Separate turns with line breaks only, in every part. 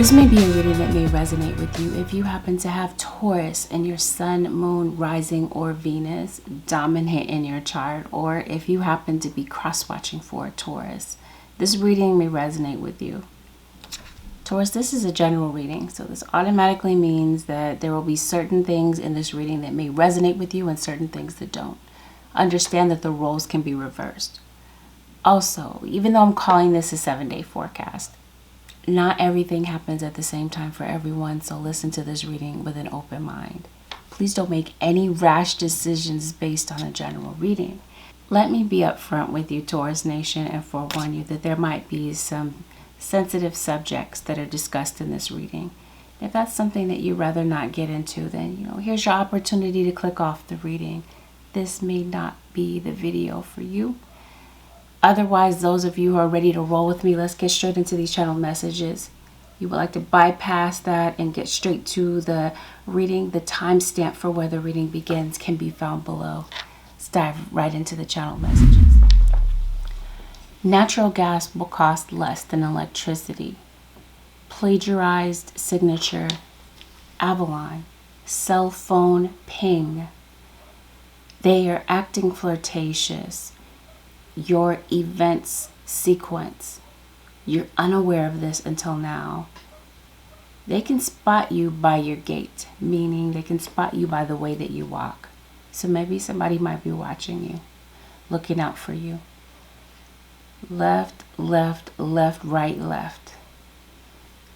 This may be a reading that may resonate with you if you happen to have Taurus in your sun, moon, rising, or Venus dominant in your chart, or if you happen to be cross-watching for a Taurus. This reading may resonate with you. Taurus, this is a general reading, so this automatically means that there will be certain things in this reading that may resonate with you and certain things that don't. Understand that the roles can be reversed. Also, even though I'm calling this a 7-day forecast, not everything happens at the same time for everyone, so listen to this reading with an open mind. Please don't make any rash decisions based on a general reading. Let me be upfront with you, Taurus Nation, and forewarn you that there might be some sensitive subjects that are discussed in this reading. If that's something that you'd rather not get into, then here's your opportunity to click off the reading. This may not be the video for you. Otherwise, those of you who are ready to roll with me, let's get straight into these channel messages. You would like to bypass that and get straight to the reading. The timestamp for where the reading begins can be found below. Let's dive right into the channel messages. Natural gas will cost less than electricity. Plagiarized signature. Avalon. Cell phone ping. They are acting flirtatious. Your events sequence. You're unaware of this until now. They can spot you by your gait, meaning they can spot you by the way that you walk. So maybe somebody might be watching you, looking out for you. Left, left, left, right, left.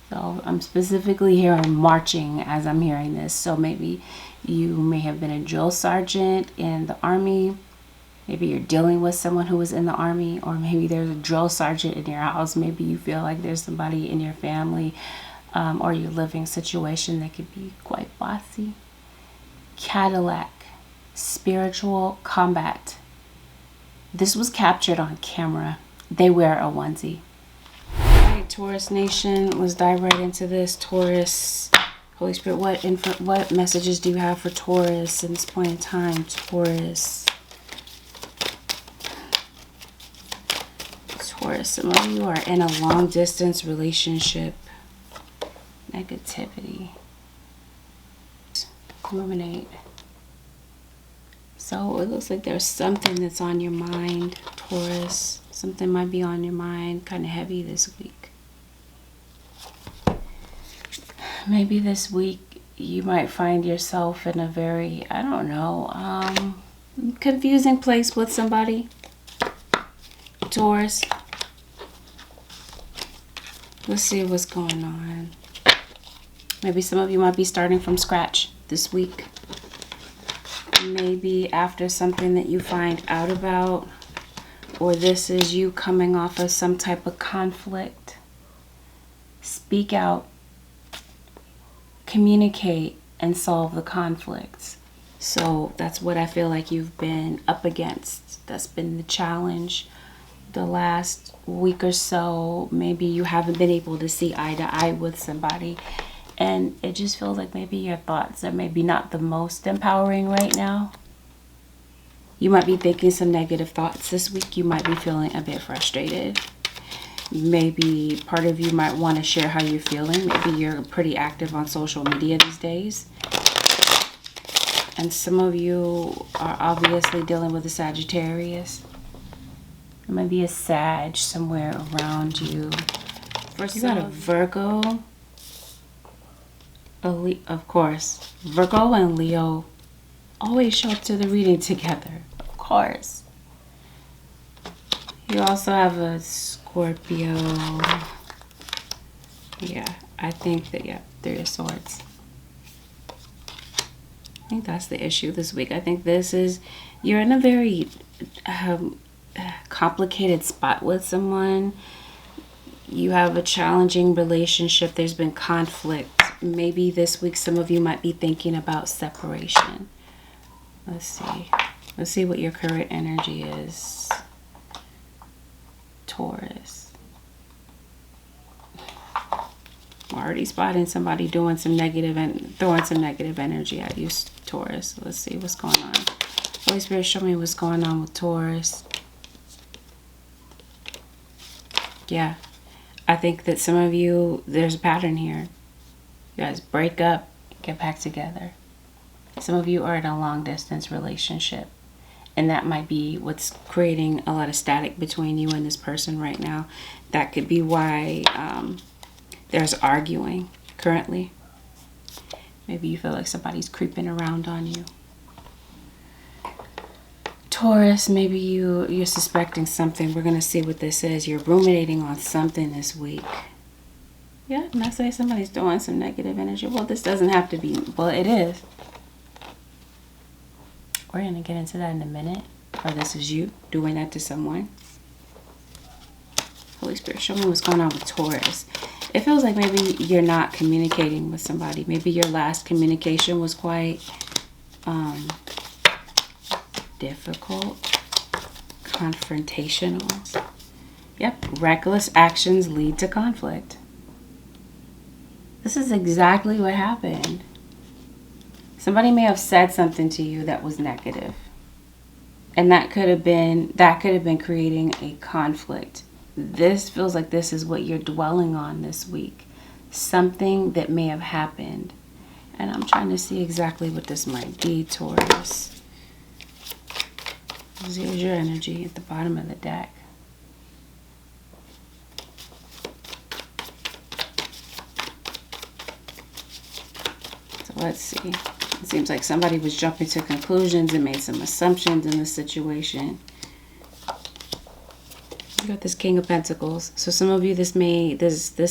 So I'm specifically hearing marching as I'm hearing this. So maybe you may have been a drill sergeant in the army. Maybe you're dealing with someone who was in the army, or maybe there's a drill sergeant in your house. Maybe you feel like there's somebody in your family or your living situation that could be quite bossy. Cadillac, spiritual combat. This was captured on camera. They wear a onesie. All right, Taurus Nation, let's dive right into this. Taurus, Holy Spirit, what messages do you have for Taurus in this point in time? Taurus. Taurus, some of you are in a long distance relationship. Negativity. Illuminate. So it looks like there's something that's on your mind, Taurus. Something might be on your mind, kind of heavy this week. Maybe this week you might find yourself in a very, I don't know, confusing place with somebody. Taurus. Let's see what's going on. Maybe some of you might be starting from scratch this week. Maybe after something that you find out about, or this is you coming off of some type of conflict. Speak out, communicate, and solve the conflicts. So that's what I feel like you've been up against. That's been the challenge the last week or so. Maybe you haven't been able to see eye to eye with somebody, and it just feels like maybe your thoughts are maybe not the most empowering right now. You might be thinking some negative thoughts this week. You might be feeling a bit frustrated. Maybe part of you might want to share how you're feeling. Maybe you're pretty active on social media these days. And some of you are obviously dealing with a Sagittarius. There might be a Sag somewhere around you. First, you got a Virgo. Of course, Virgo and Leo always show up to the reading together. Of course. You also have a Scorpio. Yeah, I think that, yeah, Three of Swords. I think that's the issue this week. I think this is, you're in a very complicated spot with someone. You have a challenging relationship. There's been conflict. Maybe this week some of you might be thinking about separation. Let's see. Let's see what your current energy is. Taurus. I'm already spotting somebody doing some negative and throwing some negative energy at you, Taurus. Let's see what's going on. Holy Spirit, show me what's going on with Taurus. Yeah. I think that some of you, there's a pattern here. You guys break up, get back together. Some of you are in a long distance relationship, and that might be what's creating a lot of static between you and this person right now. That could be why there's arguing currently. Maybe you feel like somebody's creeping around on you. Taurus, maybe you're suspecting something. We're going to see what this is. You're ruminating on something this week. Yeah, and I say somebody's throwing some negative energy. Well, this doesn't have to be. Well, it is. We're going to get into that in a minute. Or this is you doing that to someone. Holy Spirit, show me what's going on with Taurus. It feels like maybe you're not communicating with somebody. Maybe your last communication was quite difficult, confrontational. Yep, reckless actions lead to conflict. This is exactly what happened. Somebody may have said something to you that was negative, and that could have been creating a conflict. This feels like this is what you're dwelling on this week. Something that may have happened. And I'm trying to see exactly what this might be, Taurus. Here's your energy at the bottom of the deck. So let's see. It seems like somebody was jumping to conclusions and made some assumptions in the situation. You got this King of Pentacles. So some of you, this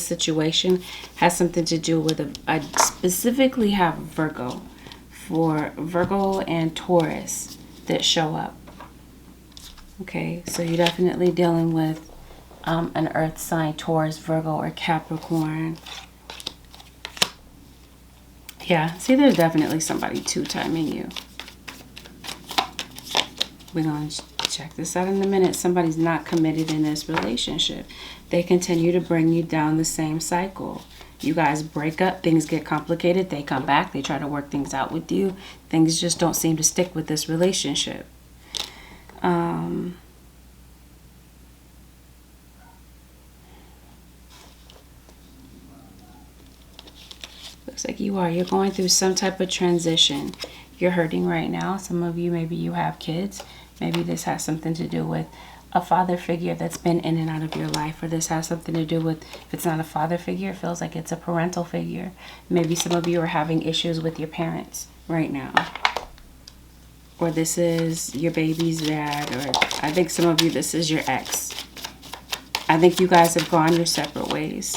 situation has something to do with I specifically have Virgo. For Virgo and Taurus that show up. Okay, so you're definitely dealing with an earth sign, Taurus, Virgo, or Capricorn. Yeah, see, there's definitely somebody two-timing you. We're going to check this out in a minute. Somebody's not committed in this relationship. They continue to bring you down the same cycle. You guys break up, things get complicated, they come back, they try to work things out with you. Things just don't seem to stick with this relationship. Looks like you're going through some type of transition. You're hurting right now. Some of you, maybe you have kids. Maybe this has something to do with a father figure that's been in and out of your life, or this has something to do with, if it's not a father figure, it feels like it's a parental figure. Maybe some of you are having issues with your parents right now, or this is your baby's dad, or I think some of you, this is your ex. I think you guys have gone your separate ways.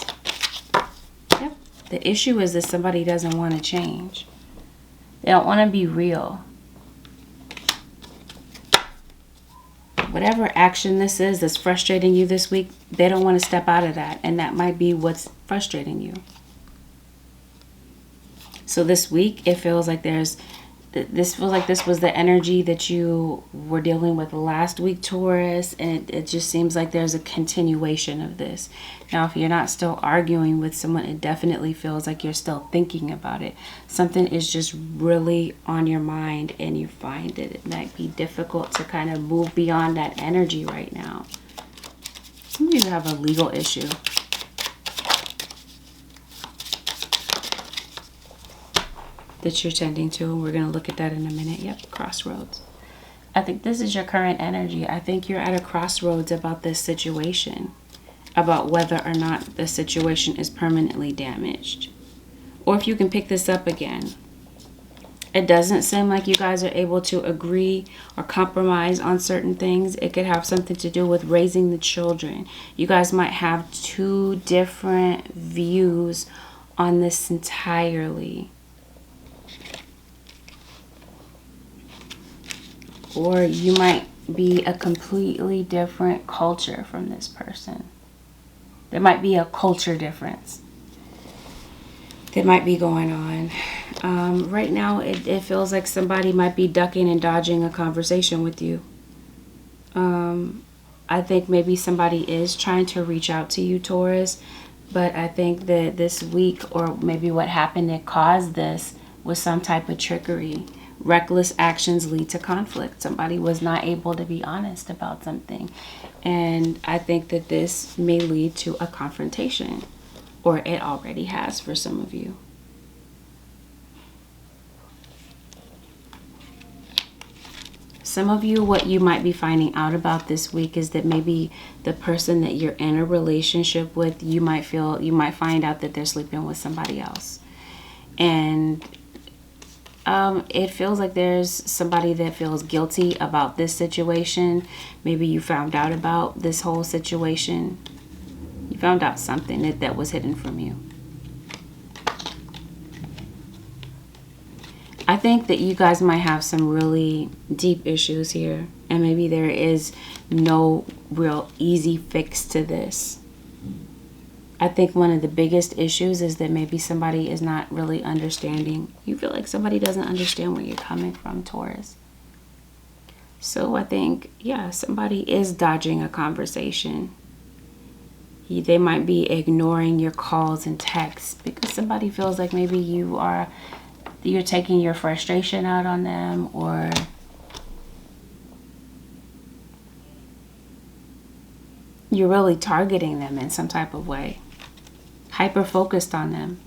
Yep. The issue is that somebody doesn't want to change. They don't want to be real. Whatever action this is that's frustrating you this week, they don't want to step out of that. And that might be what's frustrating you. So this week, it feels like this was the energy that you were dealing with last week, Taurus. And it just seems like there's a continuation of this. Now, if you're not still arguing with someone, it definitely feels like you're still thinking about it. Something is just really on your mind and you find it might be difficult to kind of move beyond that energy right now. Some of you have a legal issue. That you're tending to. We're going to look at that in a minute. Yep, crossroads. I think this is your current energy. I think you're at a crossroads about this situation, about whether or not the situation is permanently damaged, or if you can pick this up again. It doesn't seem like you guys are able to agree or compromise on certain things. It could have something to do with raising the children. You guys might have two different views on this entirely. Or you might be a completely different culture from this person. There might be a culture difference that might be going on. Right now, it feels like somebody might be ducking and dodging a conversation with you. I think maybe somebody is trying to reach out to you, Taurus. But I think that this week, or maybe what happened that caused this, was some type of trickery. reckless actions lead to conflict. Somebody was not able to be honest about something. And I think that this may lead to a confrontation, or it already has for some of you. Some of you, what you might be finding out about this week is that maybe the person that you're in a relationship with, you might find out that they're sleeping with somebody else. And it feels like there's somebody that feels guilty about this situation. Maybe you found out about this whole situation. You found out something that was hidden from you. I think that you guys might have some really deep issues here, and maybe there is no real easy fix to this. I think one of the biggest issues is that maybe somebody is not really understanding. You feel like somebody doesn't understand where you're coming from, Taurus. So I think, yeah, somebody is dodging a conversation. They might be ignoring your calls and texts because somebody feels like maybe you're taking your frustration out on them, or you're really targeting them in some type of way, hyper focused on them.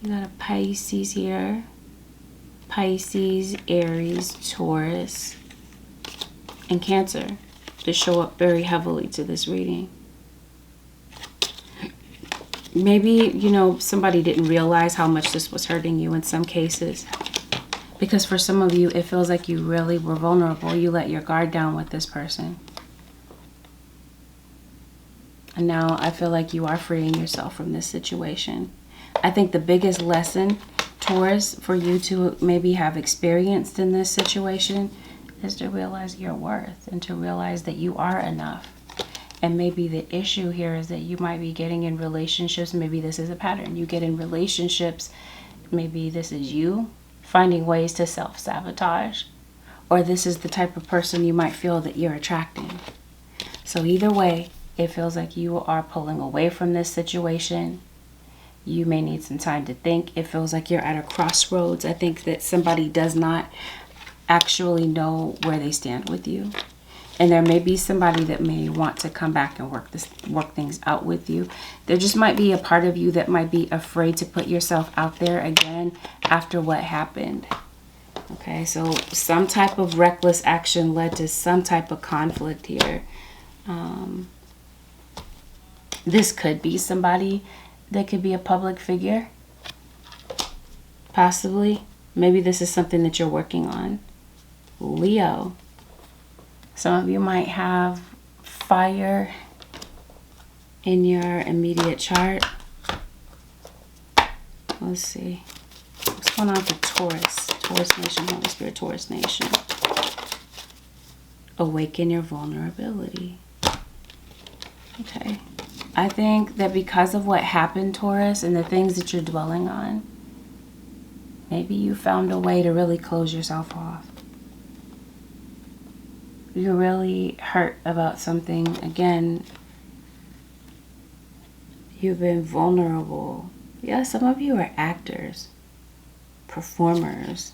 You got a Pisces here, Pisces, Aries, Taurus, and Cancer to show up very heavily to this reading. Maybe, somebody didn't realize how much this was hurting you in some cases. Because for some of you, it feels like you really were vulnerable. You let your guard down with this person. And now I feel like you are freeing yourself from this situation. I think the biggest lesson, Taurus, for you to maybe have experienced in this situation is to realize your worth and to realize that you are enough. And maybe the issue here is that you might be getting in relationships. Maybe this is a pattern. You get in relationships. Maybe this is you finding ways to self-sabotage. Or this is the type of person you might feel that you're attracting. So either way, it feels like you are pulling away from this situation. You may need some time to think. It feels like you're at a crossroads. I think that somebody does not actually know where they stand with you. And there may be somebody that may want to come back and work things out with you. There just might be a part of you that might be afraid to put yourself out there again after what happened. Okay, so some type of reckless action led to some type of conflict here. This could be somebody that could be a public figure. Possibly. Maybe this is something that you're working on. Leo. Some of you might have fire in your immediate chart. Let's see. What's going on for Taurus? Taurus Nation, Holy Spirit, Taurus Nation. Awaken your vulnerability. Okay. I think that because of what happened, Taurus, and the things that you're dwelling on, maybe you found a way to really close yourself off. You're really hurt about something. Again, you've been vulnerable. Yeah, some of you are actors, performers.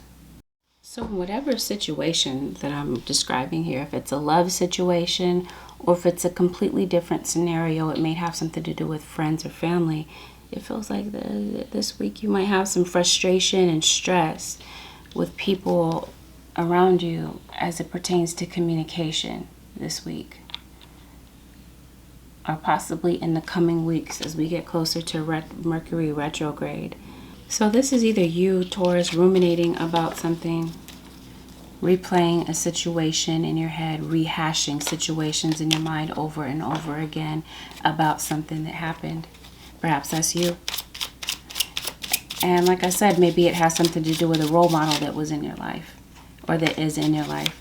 So whatever situation that I'm describing here, if it's a love situation or if it's a completely different scenario, it may have something to do with friends or family. It feels like this week you might have some frustration and stress with people around you as it pertains to communication this week, or possibly in the coming weeks as we get closer to Mercury retrograde. So this is either you, Taurus, ruminating about something, replaying a situation in your head, rehashing situations in your mind over and over again about something that happened. Perhaps that's you. And like I said, maybe it has something to do with a role model that was in your life, or that is in your life.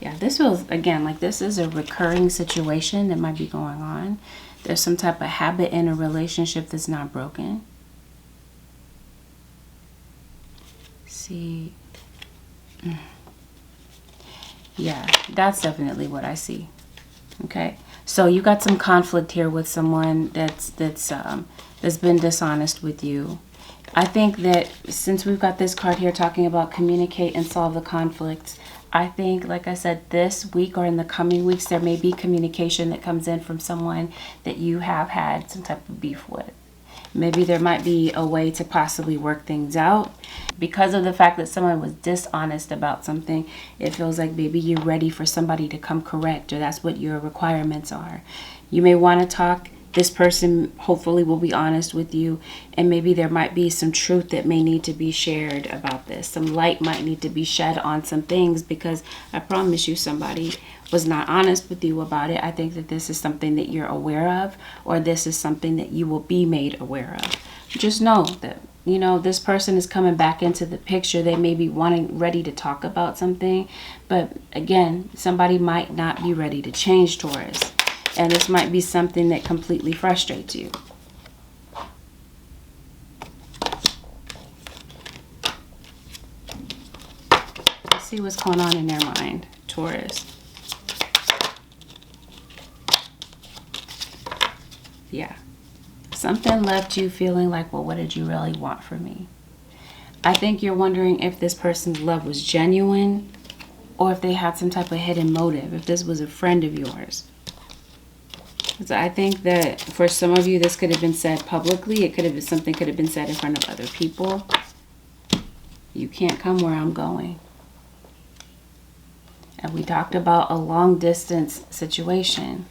Yeah, this feels, again, like this is a recurring situation that might be going on. There's some type of habit in a relationship that's not broken. See. Yeah, that's definitely what I see. Okay, so you got some conflict here with someone that's been dishonest with you. I think that since we've got this card here talking about communicate and solve the conflicts, I think, like I said, this week or in the coming weeks, there may be communication that comes in from someone that you have had some type of beef with. Maybe there might be a way to possibly work things out. Because of the fact that someone was dishonest about something, it feels like maybe you're ready for somebody to come correct, or that's what your requirements are. You may want to talk. This person hopefully will be honest with you, and maybe there might be some truth that may need to be shared about this. Some light might need to be shed on some things, because I promise you somebody was not honest with you about it. I think that this is something that you're aware of, or this is something that you will be made aware of. Just know that, you know, this person is coming back into the picture. They may be ready to talk about something, but again, somebody might not be ready to change, Taurus. And this might be something that completely frustrates you. Let's see what's going on in their mind, Taurus. Yeah. Something left you feeling like, well, what did you really want from me? I think you're wondering if this person's love was genuine, or if they had some type of hidden motive, if this was a friend of yours. So I think that for some of you, this could have been said publicly. It could have been something could have been said in front of other people. You can't come where I'm going. And we talked about a long distance situation.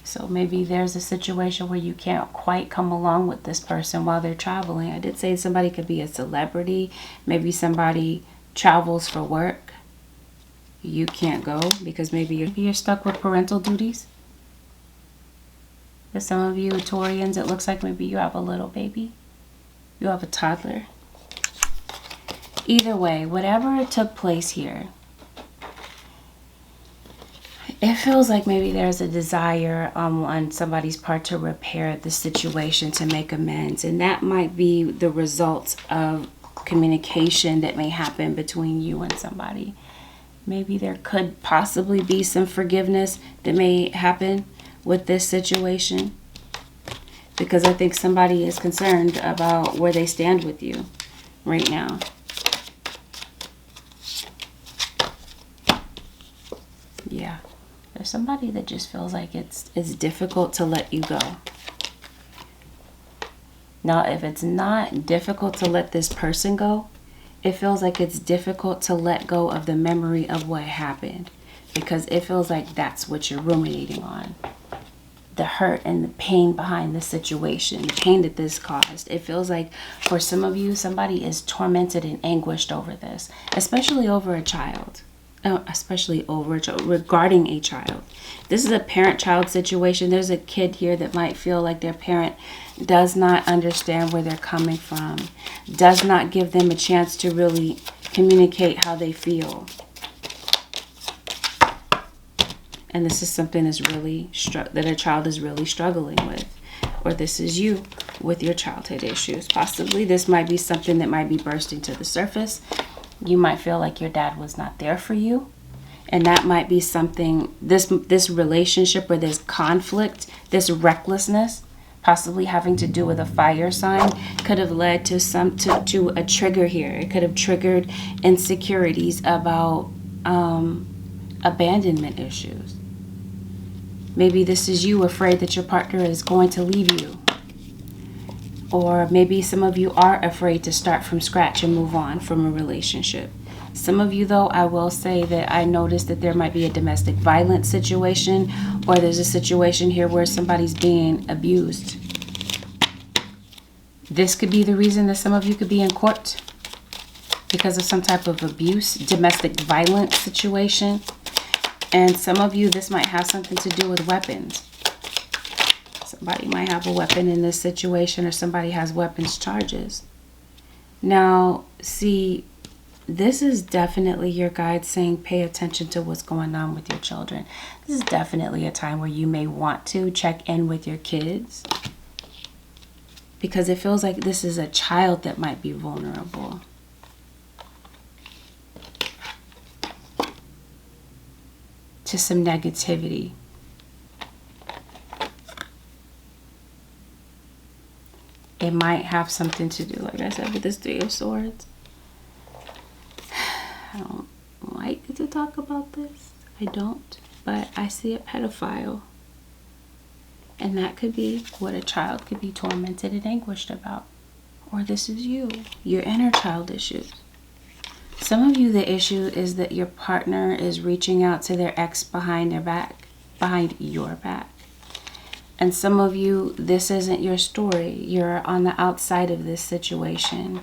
So maybe there's a situation where you can't quite come along with this person while they're traveling. I did say somebody could be a celebrity. Maybe somebody travels for work. You can't go because maybe you're stuck with parental duties. For some of you Taurians, it looks like maybe you have a little baby. You have a toddler. Either way, whatever took place here, it feels like maybe there's a desire on somebody's part to repair the situation, to make amends. And that might be the result of communication that may happen between you and somebody. Maybe there could possibly be some forgiveness that may happen with this situation, because I think somebody is concerned about where they stand with you right now. Yeah, there's somebody that just feels like it's difficult to let you go. Now, if it's not difficult to let this person go, it feels like it's difficult to let go of the memory of what happened, because it feels like that's what you're ruminating on. The hurt and the pain behind the situation, the pain that this caused. It feels like for some of you, somebody is tormented and anguished over this, especially over a child. Regarding a child. This is a parent-child situation. There's a kid here that might feel like their parent does not understand where they're coming from, does not give them a chance to really communicate how they feel. And this is something that's really that a child is really struggling with. Or this is you with your childhood issues. Possibly this might be something that might be bursting to the surface. You might feel like your dad was not there for you. And that might be something, this relationship or this conflict, this recklessness, possibly having to do with a fire sign, could have led to to a trigger here. It could have triggered insecurities about abandonment issues. Maybe this is you afraid that your partner is going to leave you. Or maybe some of you are afraid to start from scratch and move on from a relationship. Some of you, though, I will say that I noticed that there might be a domestic violence situation, or there's a situation here where somebody's being abused. This could be the reason that some of you could be in court because of some type of abuse, domestic violence situation. And some of you, this might have something to do with weapons. Somebody might have a weapon in this situation, or somebody has weapons charges. Now, see, this is definitely your guide saying pay attention to what's going on with your children. This is definitely a time where you may want to check in with your kids, because it feels like this is a child that might be vulnerable. To some negativity. it might have something to do, like I said, with this Three of Swords. I don't like to talk about this. I don't. But I see a pedophile. And that could be what a child could be tormented and anguished about. Or this is you, your inner child issues. Some of you, the issue is that your partner is reaching out to their ex behind their back, behind your back. And some of you, this isn't your story. You're on the outside of this situation.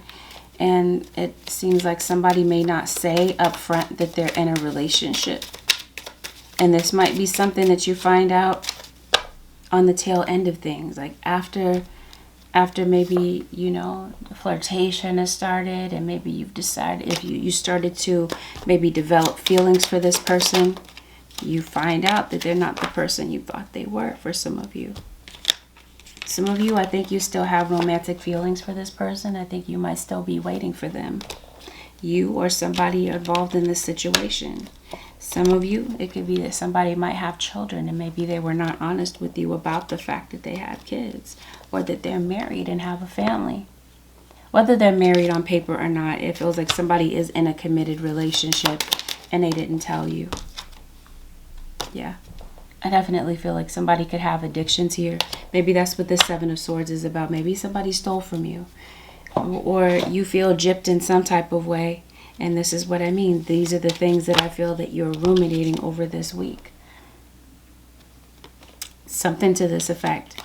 And it seems like somebody may not say up front that they're in a relationship. And this might be something that you find out on the tail end of things. Like after maybe, you know, the flirtation has started and maybe you've decided, if you started to maybe develop feelings for this person, you find out that they're not the person you thought they were for some of you. Some of you, I think you still have romantic feelings for this person. I think you might still be waiting for them. You or somebody involved in this situation. Some of you, it could be that somebody might have children and maybe they were not honest with you about the fact that they have kids or that they're married and have a family. Whether they're married on paper or not, it feels like somebody is in a committed relationship and they didn't tell you. Yeah. I definitely feel like somebody could have addictions here. Maybe that's what the Seven of Swords is about. Maybe somebody stole from you. Or you feel gypped in some type of way. And this is what I mean. These are the things that I feel that you're ruminating over this week. Something to this effect.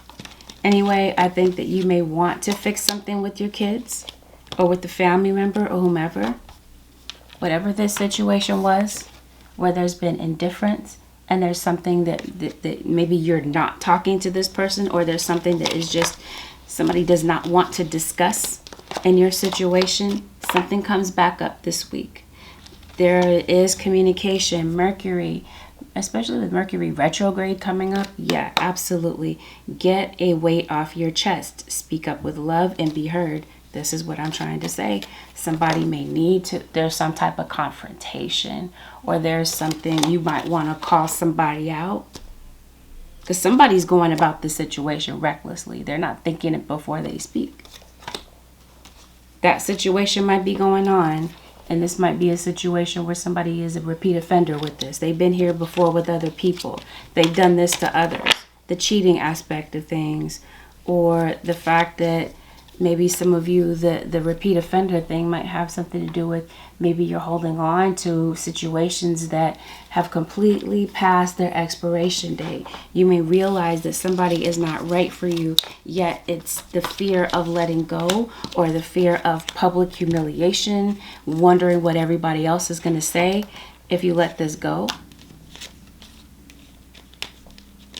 Anyway, I think that you may want to fix something with your kids or with the family member or whomever. Whatever this situation was, where there's been indifference and there's something that maybe you're not talking to this person, or there's something that is just somebody does not want to discuss in your situation, something comes back up this week. There is communication. Mercury, especially with Mercury retrograde coming up, yeah, absolutely. Get a weight off your chest. Speak up with love and be heard. This is what I'm trying to say. Somebody may need to, there's some type of confrontation, or there's something you might want to call somebody out. Because somebody's going about the situation recklessly. They're not thinking it before they speak. That situation might be going on, and this might be a situation where somebody is a repeat offender with this. They've been here before with other people. They've done this to others. The cheating aspect of things, or the fact that maybe some of you, the repeat offender thing might have something to do with maybe you're holding on to situations that have completely passed their expiration date. You may realize that somebody is not right for you, yet it's the fear of letting go, or the fear of public humiliation, wondering what everybody else is going to say if you let this go.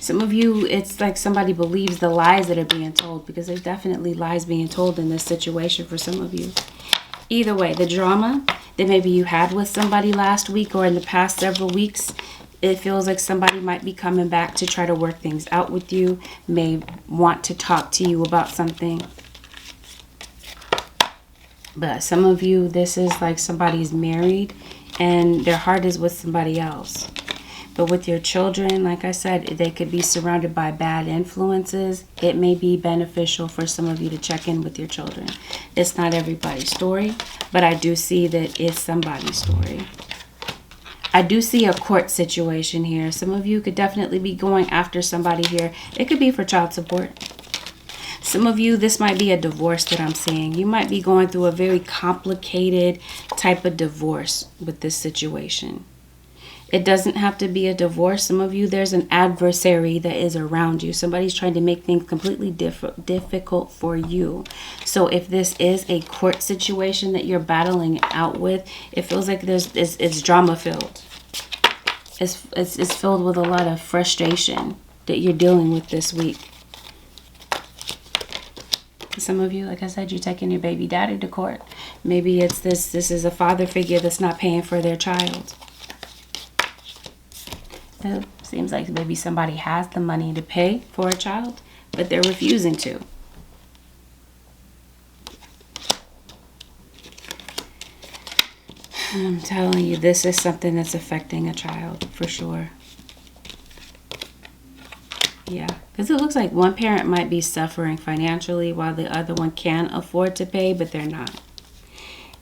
Some of you, it's like somebody believes the lies that are being told, because there's definitely lies being told in this situation for some of you. Either way, the drama that maybe you had with somebody last week or in the past several weeks, it feels like somebody might be coming back to try to work things out with you, may want to talk to you about something. But some of you, this is like somebody's married and their heart is with somebody else. But with your children, like I said, they could be surrounded by bad influences. It may be beneficial for some of you to check in with your children. It's not everybody's story, but I do see that it's somebody's story. I do see a court situation here. Some of you could definitely be going after somebody here. It could be for child support. Some of you, this might be a divorce that I'm seeing. You might be going through a very complicated type of divorce with this situation. It doesn't have to be a divorce. Some of you, there's an adversary that is around you. Somebody's trying to make things completely difficult for you. So if this is a court situation that you're battling out with, it feels like it's drama filled. It's filled with a lot of frustration that you're dealing with this week. Some of you, like I said, you're taking your baby daddy to court. Maybe it's this is a father figure that's not paying for their child. It seems like maybe somebody has the money to pay for a child, but they're refusing to. I'm telling you, this is something that's affecting a child for sure. Yeah, because it looks like one parent might be suffering financially while the other one can afford to pay, but they're not.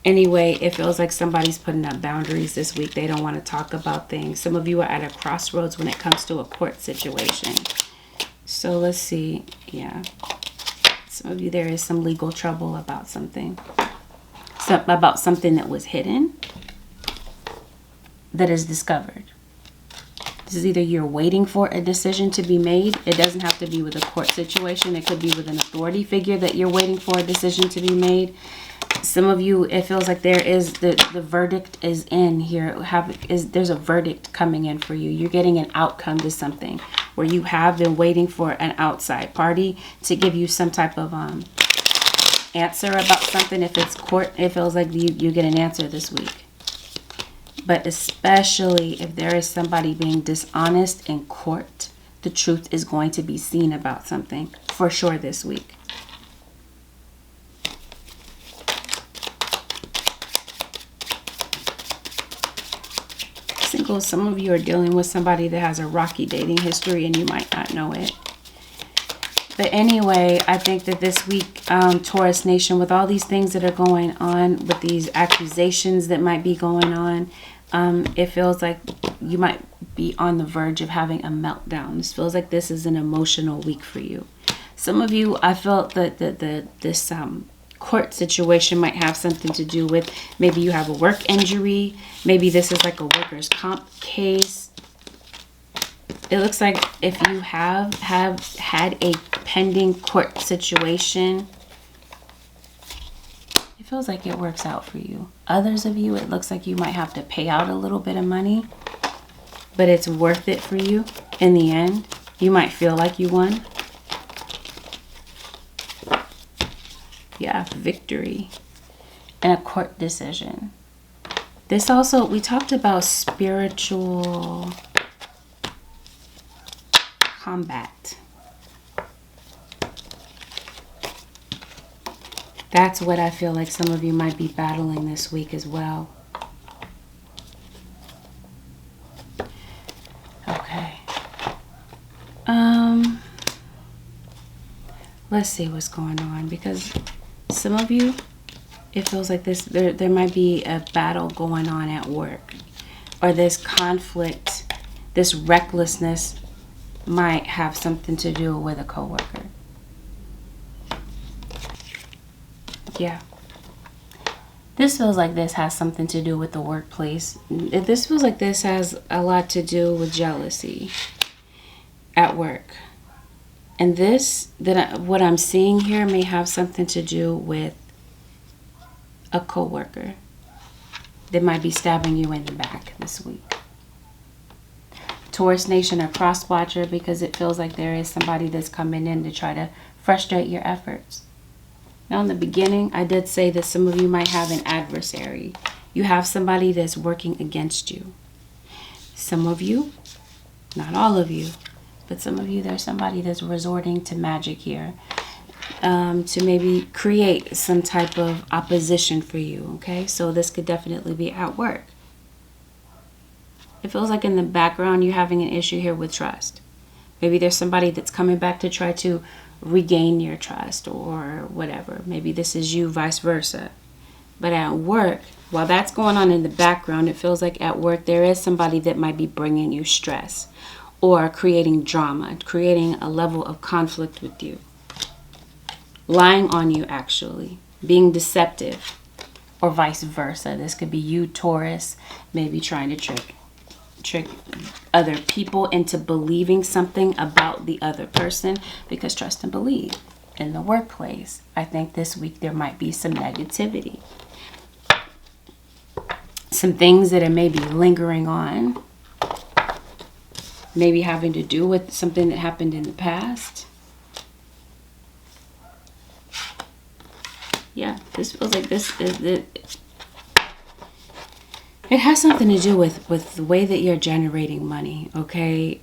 Anyway, it feels like somebody's putting up boundaries this week. They don't want to talk about things. Some of you are at a crossroads when it comes to a court situation. So let's see. Yeah. Some of you, there is some legal trouble about something. About something that was hidden that is discovered. This is either you're waiting for a decision to be made. It doesn't have to be with a court situation. It could be with an authority figure that you're waiting for a decision to be made. Some of you, it feels like there is the verdict is in here. There's a verdict coming in for you. You're getting an outcome to something where you have been waiting for an outside party to give you some type of answer about something. If it's court, it feels like you get an answer this week. But especially if there is somebody being dishonest in court, the truth is going to be seen about something for sure this week. Singles, some of you are dealing with somebody that has a rocky dating history and you might not know it. But anyway, I think that this week, Taurus Nation, with all these things that are going on, with these accusations that might be going on, it feels like you might be on the verge of having a meltdown. This feels like this is an emotional week for you. Some of you, I felt that this court situation might have something to do with maybe you have a work injury. Maybe this is like a workers' comp case. It looks like if you have had a pending court situation, it feels like it works out for you. Others of you, it looks like you might have to pay out a little bit of money, but it's worth it for you in the end. You might feel like you won. Yeah, victory and a court decision. This also, we talked about spiritual combat. That's what I feel like some of you might be battling this week as well. Okay. Let's see what's going on, because some of you, it feels like this, there might be a battle going on at work, or this conflict, this recklessness might have something to do with a coworker. Yeah. This feels like this has something to do with the workplace. This feels like this has a lot to do with jealousy at work. And this, what I'm seeing here may have something to do with a coworker that might be stabbing you in the back this week. Taurus Nation, a cross watcher, because it feels like there is somebody that's coming in to try to frustrate your efforts. Now, in the beginning, I did say that some of you might have an adversary. You have somebody that's working against you. Some of you, not all of you, but some of you, there's somebody that's resorting to magic here to maybe create some type of opposition for you, okay? So this could definitely be at work. It feels like in the background, you're having an issue here with trust. Maybe there's somebody that's coming back to try to regain your trust or whatever. Maybe this is you, vice versa. But at work, while that's going on in the background, it feels like at work there is somebody that might be bringing you stress or creating drama, creating a level of conflict with you, lying on you, actually being deceptive, or vice versa. This could be you, Taurus, maybe trying to trick other people into believing something about the other person, because trust and believe in the workplace. I think this week there might be some negativity, some things that are maybe lingering on, maybe having to do with something that happened in the past. Yeah, this feels like this is it. It has something to do with the way that you're generating money, okay?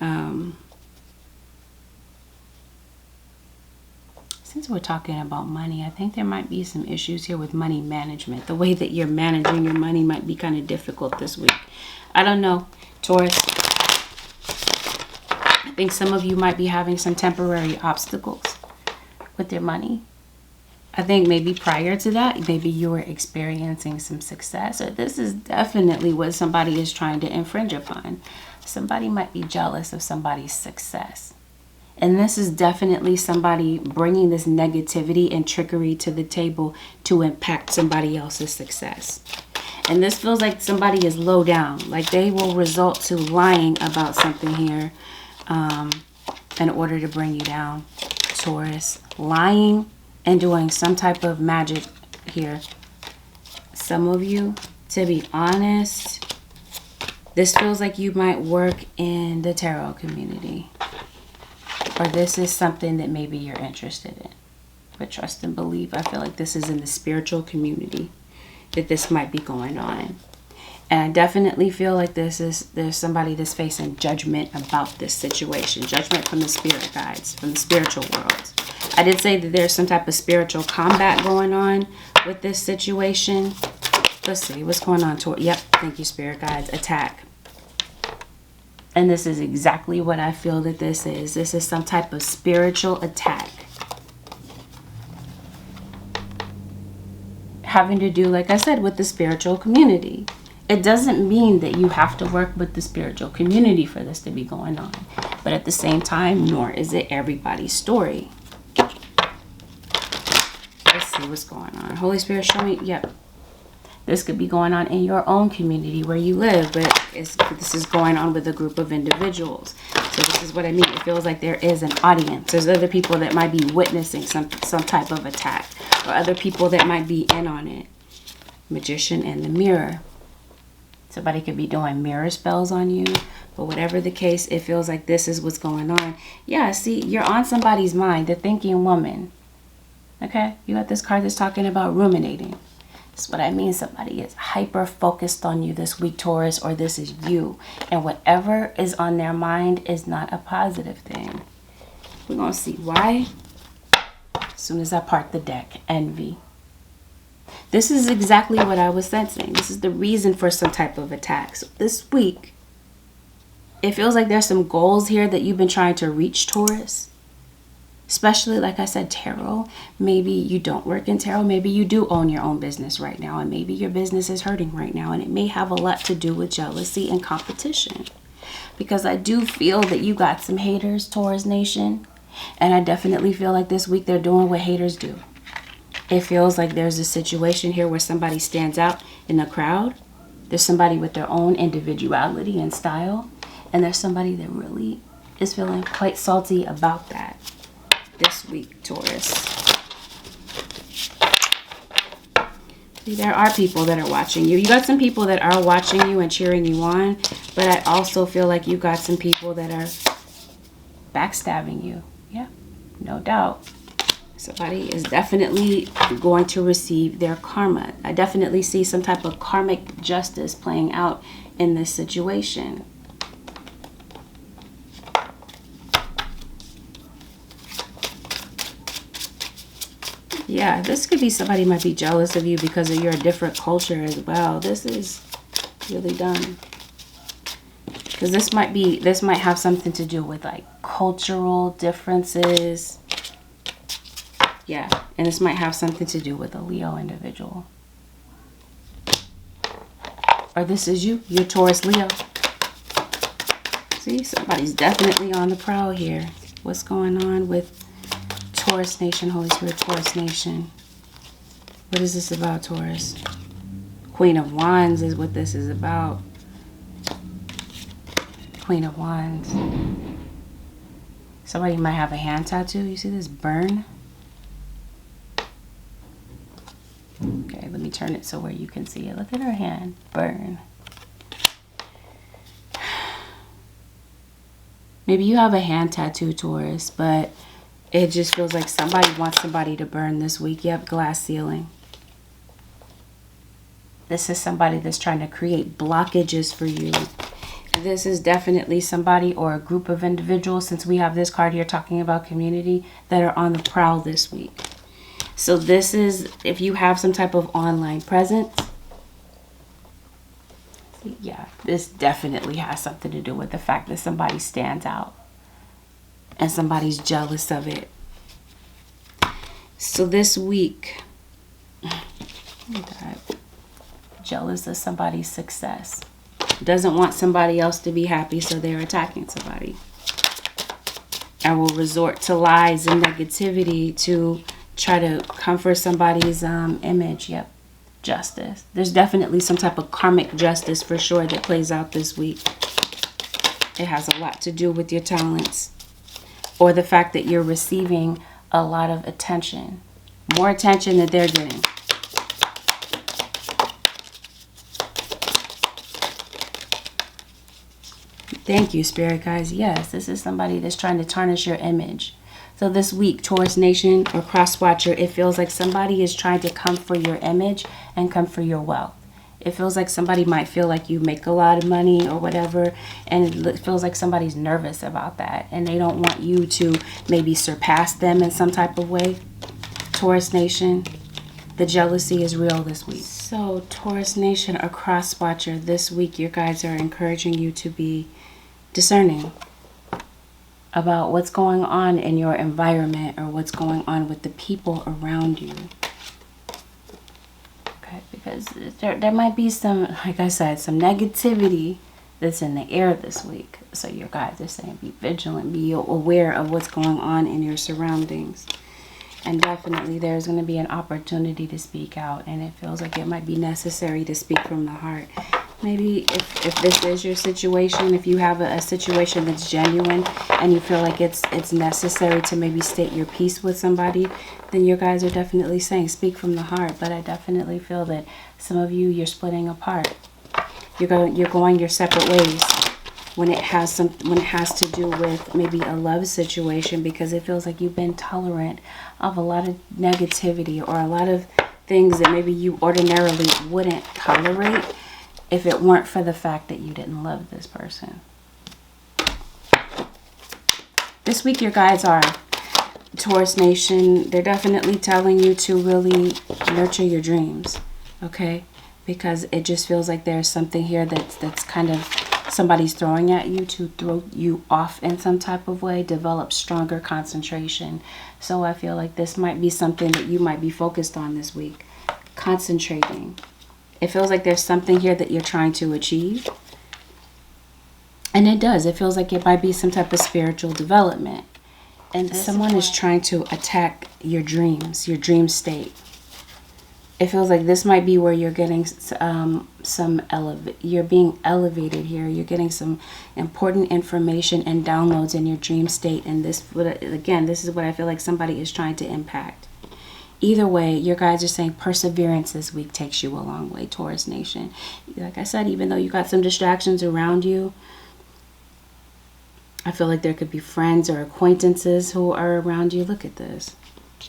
Since we're talking about money, I think there might be some issues here with money management. The way that you're managing your money might be kind of difficult this week. I don't know, Taurus. think some of you might be having some temporary obstacles with your money. I think maybe prior to that, maybe you were experiencing some success, or this is definitely what somebody is trying to infringe upon. Somebody might be jealous of somebody's success. And this is definitely somebody bringing this negativity and trickery to the table to impact somebody else's success. And this feels like somebody is low down, like they will resort to lying about something here in order to bring you down, Taurus. Lying and doing some type of magic here. Some of you, to be honest, this feels like you might work in the tarot community. Or this is something that maybe you're interested in. But trust and believe, I feel like this is in the spiritual community that this might be going on. And I definitely feel like there's somebody that's facing judgment about this situation. Judgment from the spirit guides, from the spiritual world. I did say that there's some type of spiritual combat going on with this situation. Let's see, what's going on? Yep, thank you, spirit guides. Attack. And this is exactly what I feel that this is. This is some type of spiritual attack. Having to do, like I said, with the spiritual community. It doesn't mean that you have to work with the spiritual community for this to be going on. But at the same time, nor is it everybody's story. Let's see what's going on. Holy Spirit, show me. Yep. This could be going on in your own community where you live, but this is going on with a group of individuals. So this is what I mean. It feels like there is an audience. There's other people that might be witnessing some type of attack, or other people that might be in on it. Magician and the mirror. Somebody could be doing mirror spells on you, but whatever the case, it feels like this is what's going on. Yeah, see, you're on somebody's mind, the thinking woman. Okay, you got this card that's talking about ruminating. That's what I mean. Somebody is hyper focused on you this week, Taurus, or this is you. And whatever is on their mind is not a positive thing. We're going to see why. As soon as I part the deck, envy. This is exactly what I was sensing. This is the reason for some type of attack. So this week, it feels like there's some goals here that you've been trying to reach, Taurus. Especially, like I said, tarot. Maybe you don't work in tarot. Maybe you do own your own business right now. And maybe your business is hurting right now. And it may have a lot to do with jealousy and competition. Because I do feel that you got some haters, Taurus Nation. And I definitely feel like this week they're doing what haters do. It feels like there's a situation here where somebody stands out in the crowd. There's somebody with their own individuality and style. And there's somebody that really is feeling quite salty about that. This week, Taurus. See, there are people that are watching you. You got some people that are watching you and cheering you on, but I also feel like you got some people that are backstabbing you. Yeah, no doubt. Somebody is definitely going to receive their karma. I definitely see some type of karmic justice playing out in this situation. Yeah, this could be somebody might be jealous of you because of your different culture as well. This is really dumb. Because this might have something to do with like cultural differences. Yeah, and this might have something to do with a Leo individual. Or this is you. You're Taurus Leo. See, somebody's definitely on the prowl here. What's going on with Taurus Nation, Holy Spirit, Taurus Nation? What is this about, Taurus? Queen of Wands is what this is about. Queen of Wands. Somebody might have a hand tattoo. You see this burn? Okay, let me turn it so where you can see it. Look at her hand. Burn. Maybe you have a hand tattoo, Taurus, but it just feels like somebody wants somebody to burn this week. You have glass ceiling. This is somebody that's trying to create blockages for you. This is definitely somebody or a group of individuals, since we have this card here talking about community, that are on the prowl this week. So this is, if you have some type of online presence, yeah, this definitely has something to do with the fact that somebody stands out. and somebody's jealous of it. So this week, jealous of somebody's success. Doesn't want somebody else to be happy, so they're attacking somebody. I will resort to lies and negativity to try to comfort somebody's image. Yep. Justice. There's definitely some type of karmic justice for sure that plays out this week. It has a lot to do with your talents or the fact that you're receiving a lot of attention. More attention than they're getting. Thank you, Spirit guys. Yes, this is somebody that's trying to tarnish your image. So this week, Taurus Nation or Cross Watcher, it feels like somebody is trying to come for your image and come for your wealth. It feels like somebody might feel like you make a lot of money or whatever, and it feels like somebody's nervous about that, and they don't want you to maybe surpass them in some type of way. Taurus Nation, the jealousy is real this week. So Taurus Nation or Cross Watcher, this week your guides are encouraging you to be discerning about what's going on in your environment or what's going on with the people around you. Okay, because there might be some, like I said, some negativity that's in the air this week. So your guides are saying be vigilant, be aware of what's going on in your surroundings. And definitely there's going to be an opportunity to speak out, and it feels like it might be necessary to speak from the heart. Maybe if this is your situation, if you have a situation that's genuine and you feel like it's necessary to maybe state your piece with somebody, then your guys are definitely saying speak from the heart. But I definitely feel that some of you, you're splitting apart. You're going your separate ways when it has to do with maybe a love situation, because it feels like you've been tolerant of a lot of negativity or a lot of things that maybe you ordinarily wouldn't tolerate if it weren't for the fact that you didn't love this person. This week your guides are, Taurus Nation, they're definitely telling you to really nurture your dreams, okay? Because it just feels like there's something here that's kind of somebody's throwing at you to throw you off in some type of way, develop stronger concentration. So I feel like this might be something that you might be focused on this week, concentrating. It feels like there's something here that you're trying to achieve. And it does. It feels like it might be some type of spiritual development. And someone is trying to attack your dreams, your dream state. It feels like this might be where you're getting you're being elevated here. You're getting some important information and downloads in your dream state. And this, again, this is what I feel like somebody is trying to impact. Either way, your guides are saying perseverance this week takes you a long way, Taurus Nation. Like I said, even though you got some distractions around you, I feel like there could be friends or acquaintances who are around you. Look at this.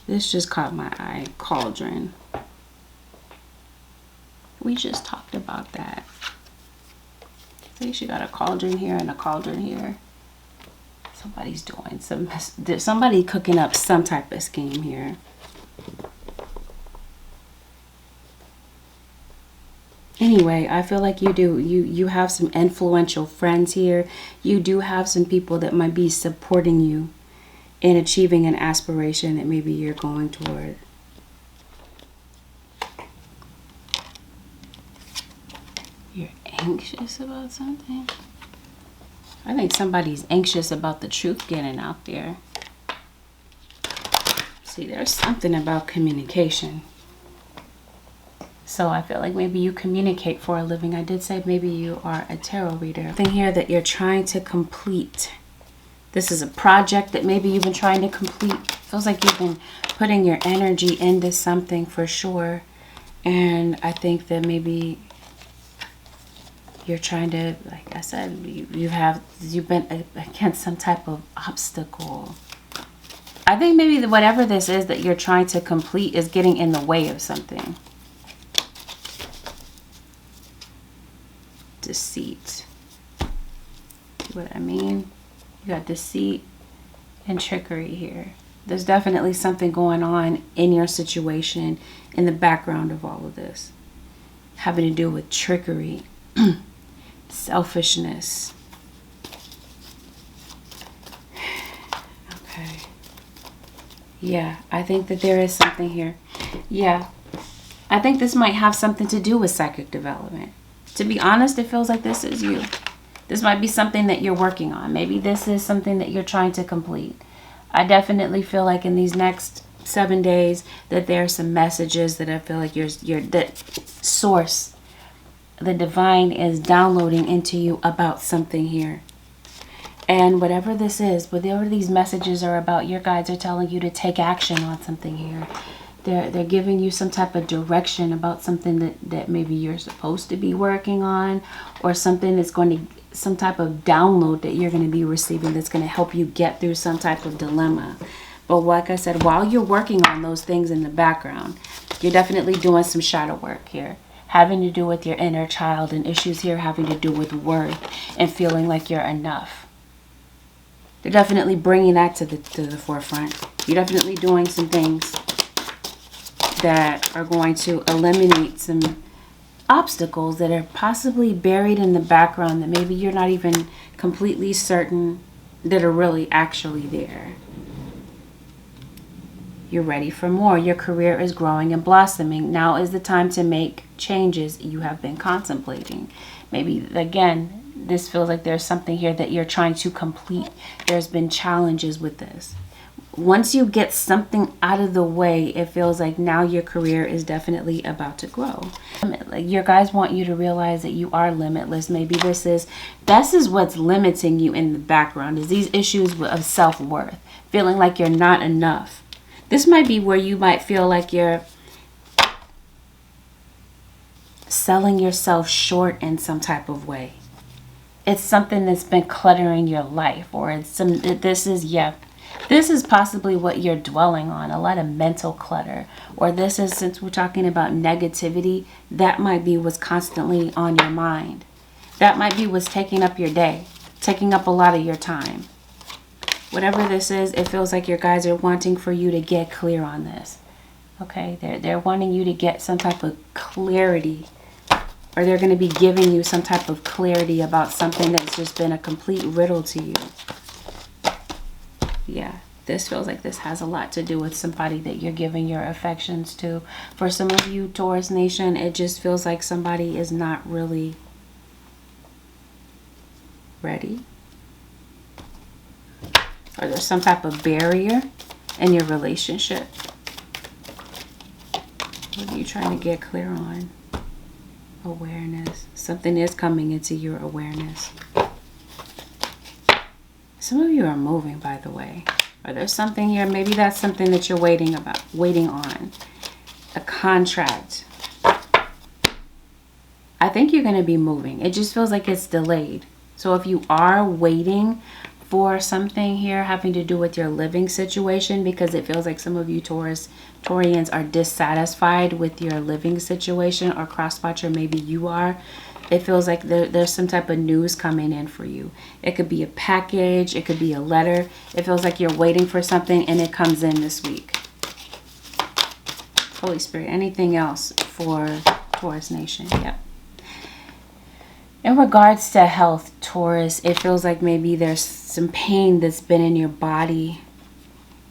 This just caught my eye. Cauldron. We just talked about that. See, she got a cauldron here and a cauldron here. Somebody's doing somebody cooking up some type of scheme here. Anyway, I feel like you have some influential friends here. You do have some people that might be supporting you in achieving an aspiration that maybe you're going toward. You're anxious about something? I think somebody's anxious about the truth getting out there. See, there's something about communication. So I feel like maybe you communicate for a living. I did say maybe you are a tarot reader. Something here that you're trying to complete. This is a project that maybe you've been trying to complete. Feels like you've been putting your energy into something for sure. And I think that maybe you're trying to, like I said, you've been against some type of obstacle. I think maybe whatever this is that you're trying to complete is getting in the way of something. Deceit. See what I mean? You got deceit and trickery here. There's definitely something going on in your situation in the background of all of this, having to do with trickery, selfishness. Okay. Yeah, I think that there is something here. Yeah. I think this might have something to do with psychic development. To be honest, it feels like this is you. This might be something that you're working on. Maybe this is something that you're trying to complete. I definitely feel like in these next 7 days that there are some messages that I feel like that source, the divine, is downloading into you about something here. And whatever this is, whatever these messages are about, your guides are telling you to take action on something here. They're giving you some type of direction about something that maybe you're supposed to be working on, or something that's going to, some type of download that you're going to be receiving that's going to help you get through some type of dilemma. But like I said, while you're working on those things in the background, you're definitely doing some shadow work here, having to do with your inner child, and issues here having to do with worth and feeling like you're enough. They're definitely bringing that to the forefront. You're definitely doing some things that are going to eliminate some obstacles that are possibly buried in the background that maybe you're not even completely certain that are really actually there. You're ready for more. Your career is growing and blossoming. Now is the time to make changes you have been contemplating. Maybe, again, this feels like there's something here that you're trying to complete. There's been challenges with this. Once you get something out of the way, it feels like now your career is definitely about to grow. Like, your guys want you to realize that you are limitless. Maybe this is what's limiting you in the background, is these issues of self-worth, feeling like you're not enough. This might be where you might feel like you're selling yourself short in some type of way. It's something that's been cluttering your life, or it's this is possibly what you're dwelling on, a lot of mental clutter. Or this is, since we're talking about negativity, that might be what's constantly on your mind. That might be what's taking up your day, taking up a lot of your time. Whatever this is, it feels like your guys are wanting for you to get clear on this. Okay, they're wanting you to get some type of clarity, or they're going to be giving you some type of clarity about something that's just been a complete riddle to you. Yeah, this feels like this has a lot to do with somebody that you're giving your affections to. For some of you, Taurus Nation, it just feels like somebody is not really ready. Or there's some type of barrier in your relationship. What are you trying to get clear on? Awareness. Something is coming into your awareness. Some of you are moving, by the way. Or there's something here. Maybe that's something that you're waiting on. A contract. I think you're going to be moving. It just feels like it's delayed. So if you are waiting for something here having to do with your living situation, because it feels like some of you Taurians are dissatisfied with your living situation, or crosswatcher, maybe you are. It feels like there's some type of news coming in for you. It could be a package. It could be a letter. It feels like you're waiting for something and it comes in this week. Holy Spirit, anything else for Taurus Nation? Yep. In regards to health, Taurus, it feels like maybe there's some pain that's been in your body.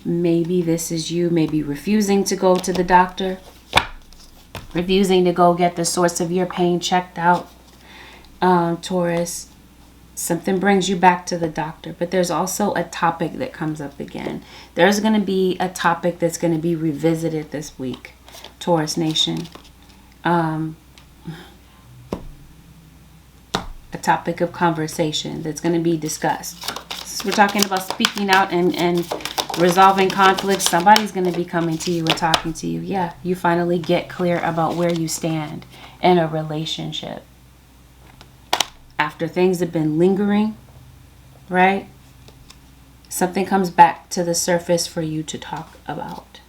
Maybe this is you maybe refusing to go to the doctor, refusing to go get the source of your pain checked out. Taurus, something brings you back to the doctor, but there's also a topic that comes up again. There's going to be a topic that's going to be revisited this week, Taurus Nation. A topic of conversation that's going to be discussed. So we're talking about speaking out and resolving conflicts. Somebody's going to be coming to you and talking to you. Yeah, you finally get clear about where you stand in a relationship. After things have been lingering, right? Something comes back to the surface for you to talk about.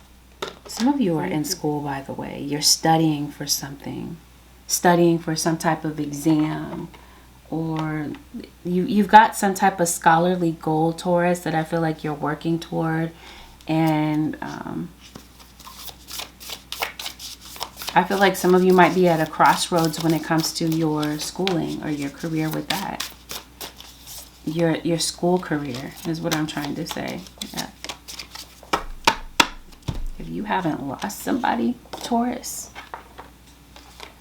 Some of you are in school, by the way. You're studying for something. Studying for some type of exam. Or you've got some type of scholarly goal, Taurus, that I feel like you're working toward. And I feel like some of you might be at a crossroads when it comes to your schooling or your career with that. Your school career is what I'm trying to say. Yeah. haven't lost somebody, Taurus.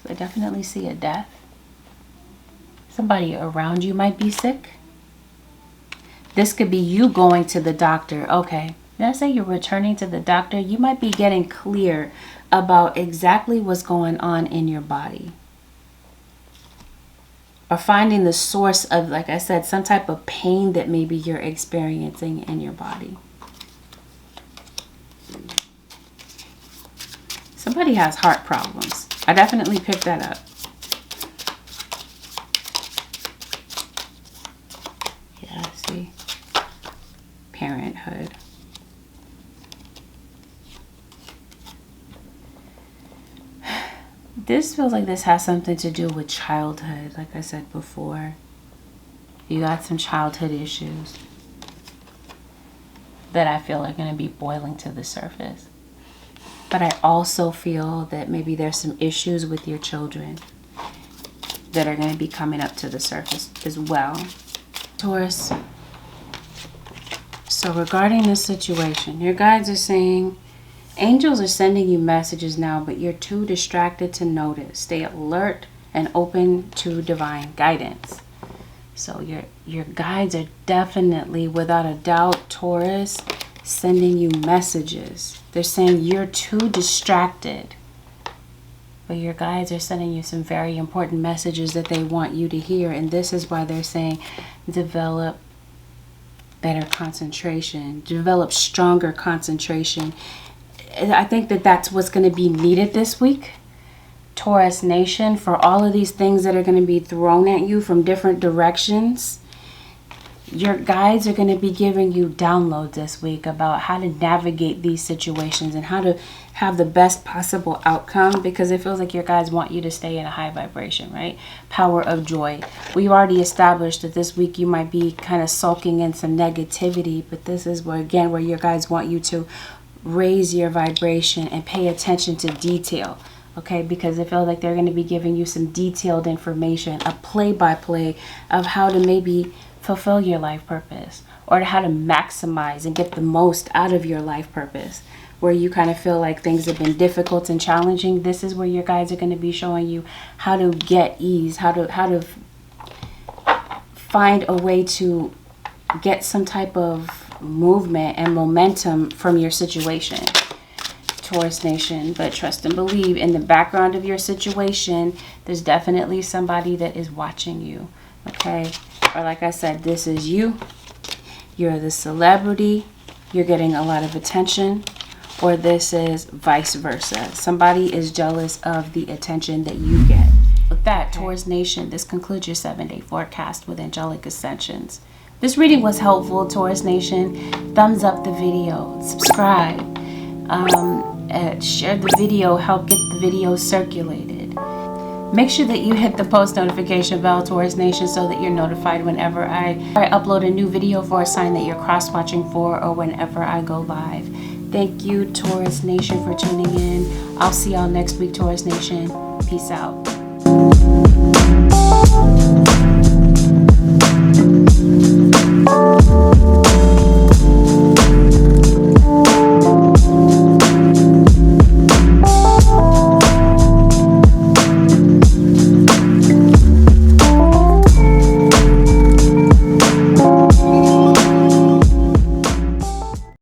So I definitely see a death. Somebody around you might be sick. This could be you going to the doctor. Okay, let's say you're returning to the doctor. You might be getting clear about exactly what's going on in your body. Or finding the source of, like I said, some type of pain that maybe you're experiencing in your body. Somebody has heart problems. I definitely picked that up. Yeah, see? Parenthood. This feels like this has something to do with childhood, like I said before. You got some childhood issues that I feel are going to be boiling to the surface. But I also feel that maybe there's some issues with your children that are going to be coming up to the surface as well. Taurus. So regarding this situation, your guides are saying, angels are sending you messages now, but you're too distracted to notice. Stay alert and open to divine guidance. So your guides are definitely, without a doubt, Taurus, sending you messages. They're saying you're too distracted, but your guides are sending you some very important messages that they want you to hear. And this is why they're saying develop better concentration, develop stronger concentration. I think that that's what's going to be needed this week, Taurus Nation, for all of these things that are going to be thrown at you from different directions. Your guides are going to be giving you downloads this week about how to navigate these situations and how to have the best possible outcome, because it feels like your guides want you to stay in a high vibration, right? Power of joy. We've already established that this week you might be kind of sulking in some negativity, but this is where, again, where your guides want you to raise your vibration and pay attention to detail, okay? Because it feels like they're going to be giving you some detailed information, a play-by-play of how to maybe fulfill your life purpose, or how to maximize and get the most out of your life purpose. Where you kind of feel like things have been difficult and challenging, this is where your guides are going to be showing you how to get ease, how to find a way to get some type of movement and momentum from your situation, Taurus Nation. But trust and believe, in the background of your situation, there's definitely somebody that is watching you, okay? Or like I said, this is you. You're the celebrity. You're getting a lot of attention. Or this is vice versa. Somebody is jealous of the attention that you get. With that, Taurus Nation, this concludes your 7-day forecast with Angelic Ascensions. This reading was helpful, Taurus Nation. Thumbs up the video. Subscribe. Share the video. Help get the video circulated. Make sure that you hit the post notification bell, Taurus Nation, so that you're notified whenever I upload a new video for a sign that you're cross-watching for, or whenever I go live. Thank you, Taurus Nation, for tuning in. I'll see y'all next week, Taurus Nation. Peace out.